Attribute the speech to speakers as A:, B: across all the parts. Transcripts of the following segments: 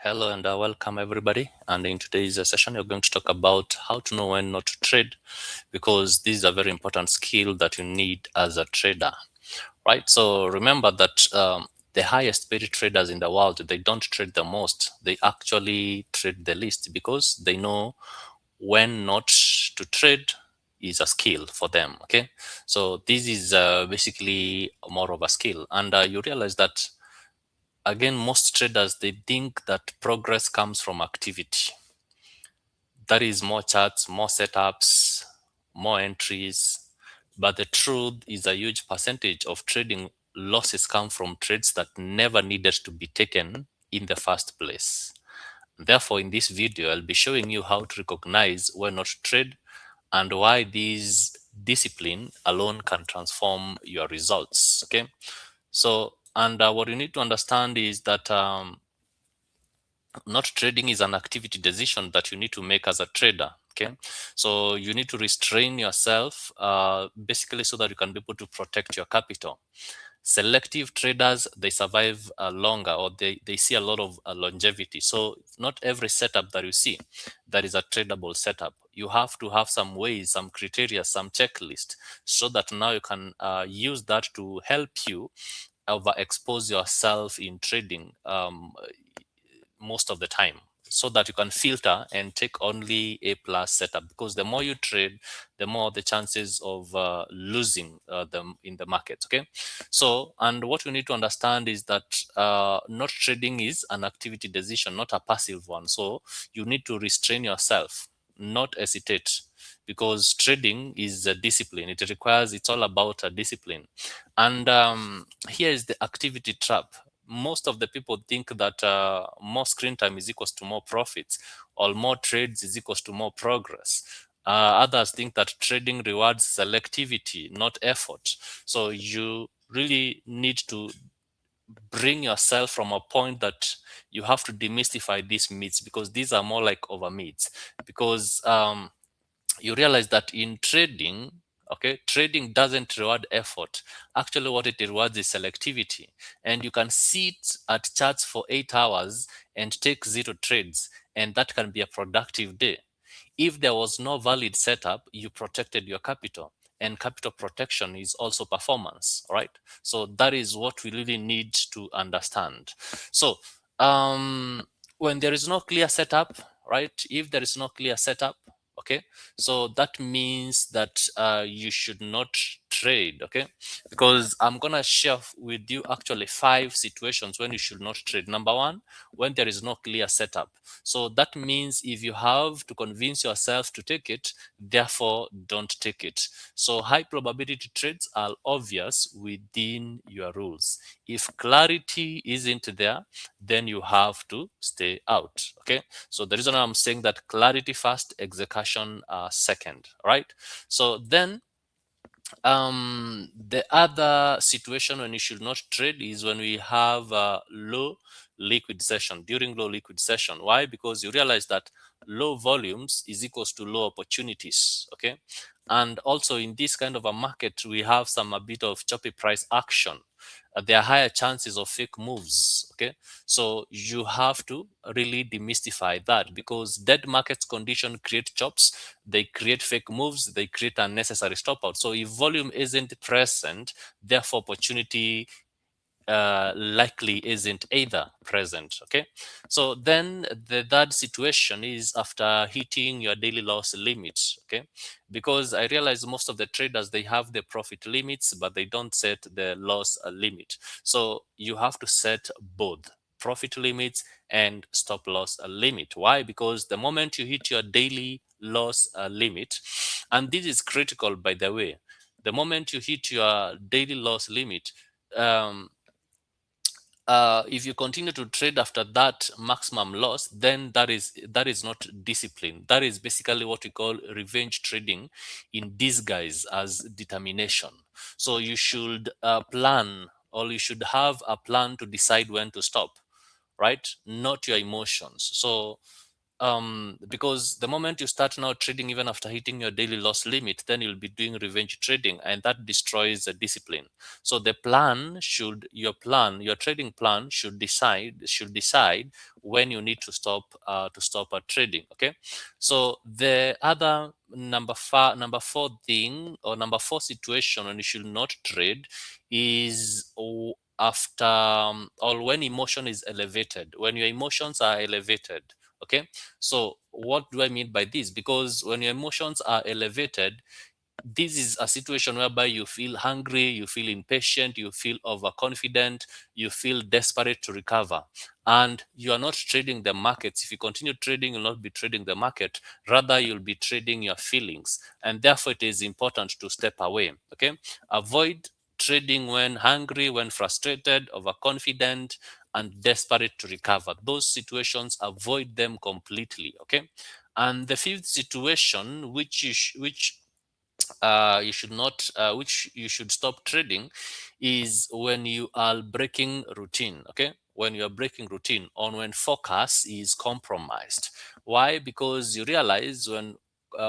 A: Hello and welcome everybody. And in today's session, you're going to talk about how to know when not to trade, because this is a very important skill that you need as a trader, right? So remember that the highest paid traders in the world, they don't trade the most. They actually trade the least because they know when not to trade is a skill for them. Okay, so this is basically more of a skill, and you realize that again, most traders, they think that progress comes from activity. That is more charts, more setups, more entries. But the truth is a huge percentage of trading losses come from trades that never needed to be taken in the first place. Therefore, in this video, I'll be showing you how to recognize when not to trade and why this discipline alone can transform your results. Okay, so and what you need to understand is that not trading is an activity decision that you need to make as a trader. Okay, so you need to restrain yourself basically so that you can be able to protect your capital. Selective traders, they survive longer, or they see a lot of longevity. So not every setup that you see that is a tradable setup. You have to have some ways, some criteria, some checklist, so that now you can use that to help you overexpose yourself in trading most of the time, so that you can filter and take only A plus setup, because the more you trade, the more the chances of losing them in the market. Okay, so and what you need to understand is that not trading is an activity decision, not a passive one. So you need to restrain yourself, not hesitate, because trading is a discipline. It's all about a discipline. And here is the activity trap. Most of the people think that more screen time is equals to more profits, or more trades is equals to more progress. Others think that trading rewards selectivity, not effort. So you really need to bring yourself from a point that you have to demystify these myths, because these are more like over myths. Because you realize that in trading, okay, trading doesn't reward effort. Actually, what it rewards is selectivity. And you can sit at charts for 8 hours and take zero trades, and that can be a productive day. If there was no valid setup, you protected your capital, and capital protection is also performance. All right, so that is what we really need to understand. So when there is no clear setup, right, if there is no clear setup, okay, so that means that you should not trade. Okay, because I'm gonna share with you actually 5 situations when you should not trade. Number one, when there is no clear setup. So that means if you have to convince yourself to take it, therefore don't take it. So high probability trades are obvious within your rules. If clarity isn't there, then you have to stay out. Okay, so the reason I'm saying that clarity first, execution second, right? So then the other situation when you should not trade is when we have low liquid session. During low liquid session, why? Because you realize that low volumes is equals to low opportunities. Okay, and also in this kind of a market, we have a bit of choppy price action. There are higher chances of fake moves. Okay, so you have to really demystify that, because dead markets condition create chops, they create fake moves, they create unnecessary stop out. So if volume isn't present, therefore opportunity likely isn't either present. Okay, so then the third situation is after hitting your daily loss limits. Okay, because I realize most of the traders, they have the profit limits, but they don't set the loss limit. So you have to set both profit limits and stop loss limit. Why? Because the moment you hit your daily loss limit, and this is critical, by the way, the moment you hit your daily loss limit, um, if you continue to trade after that maximum loss, then that is not discipline. That is basically what we call revenge trading in disguise as determination. So you should plan, or you should have a plan to decide when to stop, right? Not your emotions. So because the moment you start now trading even after hitting your daily loss limit, then you'll be doing revenge trading, and that destroys the discipline. So the plan should your trading plan should decide when you need to stop trading. Okay, so the other number four thing, or number four situation when you should not trade is after or when emotion is elevated, when your emotions are elevated. Okay, so what do I mean by this? Because when your emotions are elevated, this is a situation whereby you feel hungry, you feel impatient, you feel overconfident, you feel desperate to recover, and you are not trading the markets. If you continue trading, you'll not be trading the market, rather you'll be trading your feelings, and therefore it is important to step away. Okay, avoid trading when hungry, when frustrated, overconfident, and desperate to recover. Those situations, avoid them completely. Okay, and the fifth situation, which you should stop trading, is when you are breaking routine. Okay, when you are breaking routine, or when focus is compromised. Why? Because you realize when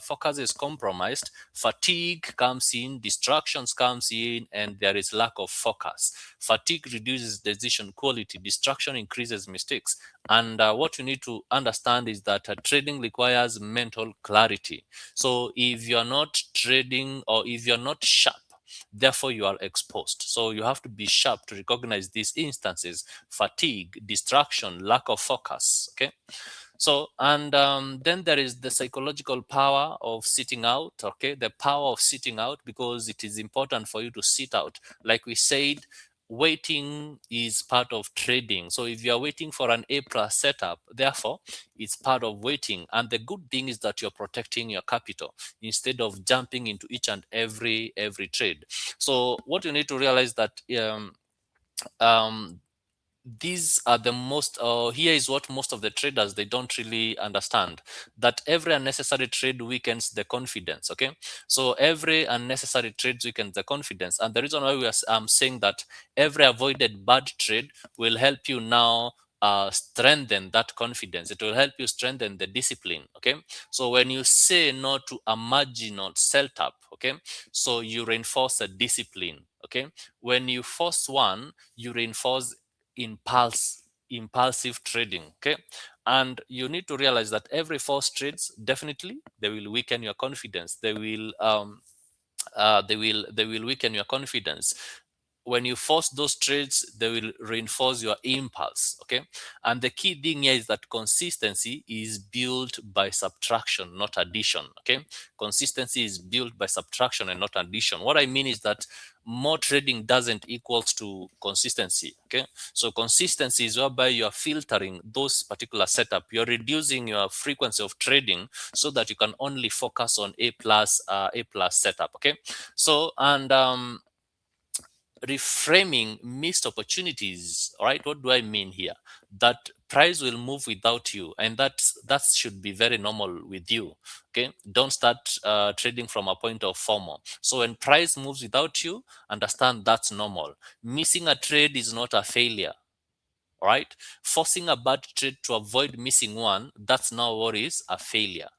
A: focus is compromised, fatigue comes in, distractions comes in, and there is lack of focus. Fatigue reduces decision quality, distraction increases mistakes, and what you need to understand is that trading requires mental clarity. So if you're not trading, or if you're not sharp, therefore you are exposed. So you have to be sharp to recognize these instances: fatigue, distraction, lack of focus. Okay, so, and then there is the psychological power of sitting out. Okay, the power of sitting out, because it is important for you to sit out. Like we said, waiting is part of trading. So if you are waiting for an A plus setup, therefore it's part of waiting. And the good thing is that you're protecting your capital instead of jumping into each and every trade. So what you need to realize that um, these are the most here is what most of the traders, they don't really understand, that every unnecessary trade weakens the confidence. Okay, so every unnecessary trade weakens the confidence, and the reason why I'm saying that every avoided bad trade will help you now strengthen that confidence. It will help you strengthen the discipline. Okay, so when you say no to a marginal setup, okay, so you reinforce a discipline. Okay, when you force one, you reinforce impulsive trading. Okay, and you need to realize that every force trades, definitely they will weaken your confidence. They will weaken your confidence. When you force those trades, they will reinforce your impulse. Okay, and the key thing here is that consistency is built by subtraction, not addition. Okay, consistency is built by subtraction and not addition. What I mean is that more trading doesn't equals to consistency. Okay, so consistency is whereby you are filtering those particular setup, you're reducing your frequency of trading so that you can only focus on A plus setup. Okay, so, and reframing missed opportunities. All right, what do I mean here? That price will move without you, and that should be very normal with you. Okay, don't start trading from a point of FOMO. So when price moves without you, understand that's normal. Missing a trade is not a failure. All right, forcing a bad trade to avoid missing one, that's now what is a failure.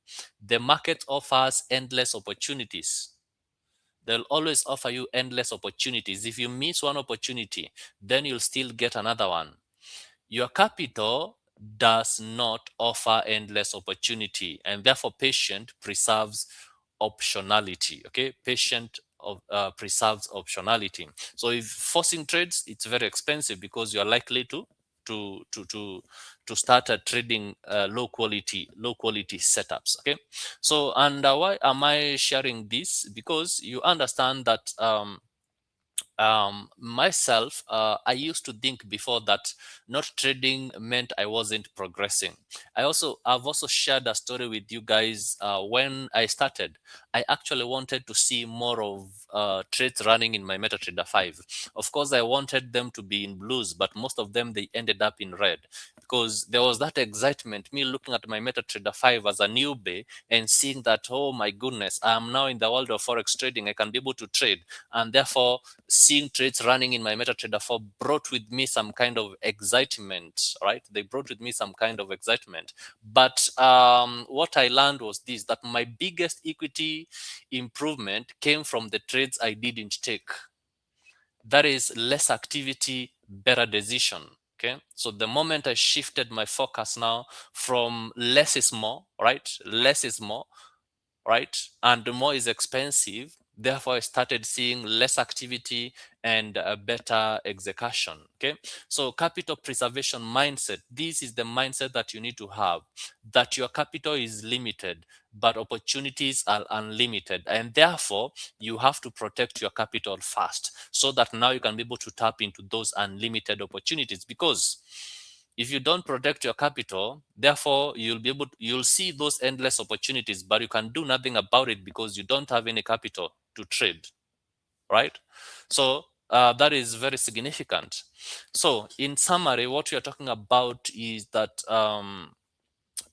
A: The market offers endless opportunities. They'll always offer you endless opportunities. If you miss one opportunity, then you'll still get another one. Your capital does not offer endless opportunity, and therefore patient preserves optionality. Okay, preserves optionality. So if forcing trades, it's very expensive because you are likely to to to to start trading low quality setups. Okay, so, and why am I sharing this? Because you understand that myself, I used to think before that not trading meant I wasn't progressing. I've also shared a story with you guys. When I started, I actually wanted to see more of trades running in my MetaTrader 5. Of course, I wanted them to be in blues, but most of them, they ended up in red because there was that excitement, me looking at my MetaTrader 5 as a newbie and seeing that, oh my goodness, I'm now in the world of Forex trading. I can be able to trade. And therefore, seeing trades running in my MetaTrader 4 brought with me some kind of excitement, right? They brought with me some kind of excitement. But what I learned was this, that my biggest equity improvement came from the trades I didn't take. That is less activity, better decision. Okay, so the moment I shifted my focus now from less is more, right? Less is more, right? And the more is expensive. Therefore, I started seeing less activity and a better execution. Okay, so capital preservation mindset. This is the mindset that you need to have, that your capital is limited, but opportunities are unlimited. And therefore, you have to protect your capital first so that now you can be able to tap into those unlimited opportunities. Because if you don't protect your capital, therefore you'll see those endless opportunities, but you can do nothing about it because you don't have any capital to trade, right? So that is very significant. So in summary, what we are talking about is that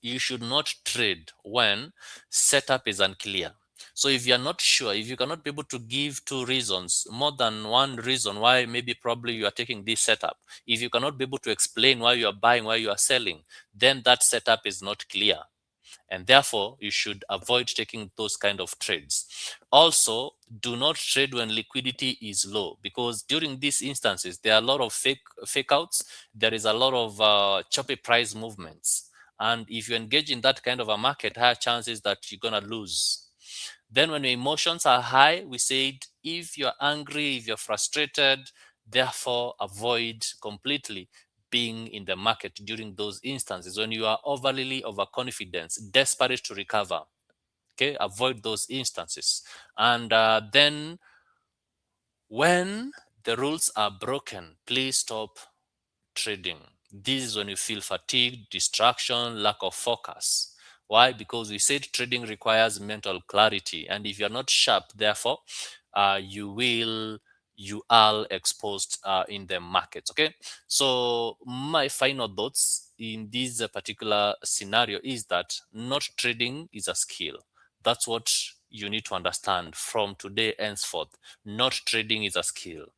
A: you should not trade when setup is unclear. So if you're not sure, if you cannot be able to give two reasons, more than one reason why maybe probably you are taking this setup, if you cannot be able to explain why you are buying, why you are selling, then that setup is not clear. And therefore, you should avoid taking those kind of trades. Also, do not trade when liquidity is low, because during these instances, there are a lot of fake outs. There is a lot of choppy price movements. And if you engage in that kind of a market, higher chances that you're going to lose. Then when your emotions are high, we said if you're angry, if you're frustrated, therefore avoid completely being in the market during those instances. When you are overly overconfident, desperate to recover, okay, avoid those instances. And then when the rules are broken, please stop trading. This is when you feel fatigue, distraction, lack of focus. Why? Because we said trading requires mental clarity, and if you're not sharp, therefore, you are exposed in the markets. Okay, so my final thoughts in this particular scenario is that not trading is a skill. That's what you need to understand from today henceforth. Not trading is a skill.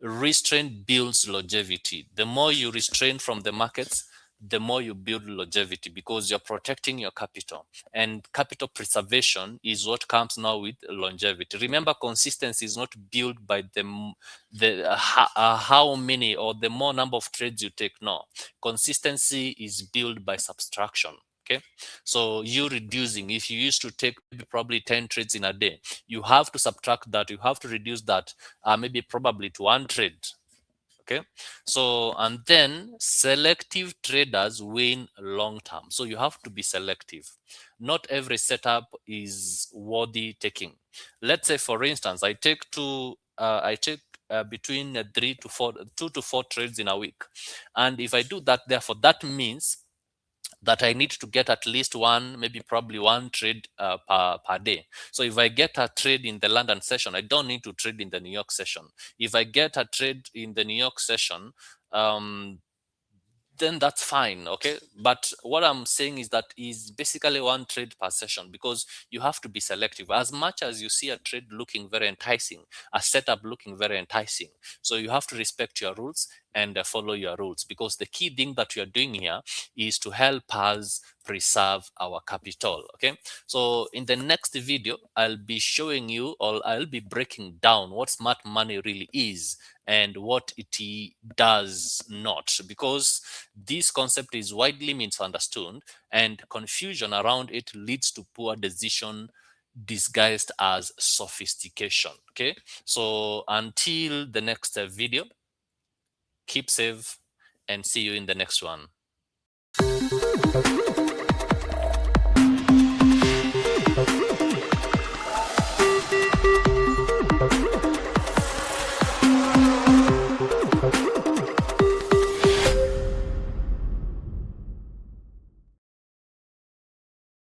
A: Restraint builds longevity. The more you restrain from the markets, the more you build longevity, because you're protecting your capital, and capital preservation is what comes now with longevity. Remember, consistency is not built by how many or the more number of trades you take. No, consistency is built by subtraction. Okay, so you reducing, if you used to take maybe probably 10 trades in a day, you have to subtract that, you have to reduce that maybe probably to one trade. Okay, so and then selective traders win long term. So you have to be selective. Not every setup is worthy taking. Let's say, for instance, I take between 2 to 4 trades in a week, and if I do that, therefore that means that I need to get at least one, maybe probably one trade per day. So if I get a trade in the London session, I don't need to trade in the New York session. If I get a trade in the New York session, then that's fine. Okay, but what I'm saying is that is basically one trade per session, because you have to be selective. As much as you see a trade looking very enticing, a setup looking very enticing, so you have to respect your rules and follow your rules, because the key thing that you're doing here is to help us preserve our capital. Okay, so in the next video, I'll be showing you, or I'll be breaking down what smart money really is and what it does not, because this concept is widely misunderstood, and confusion around it leads to poor decision disguised as sophistication. Okay, so until the next video, keep safe and see you in the next one.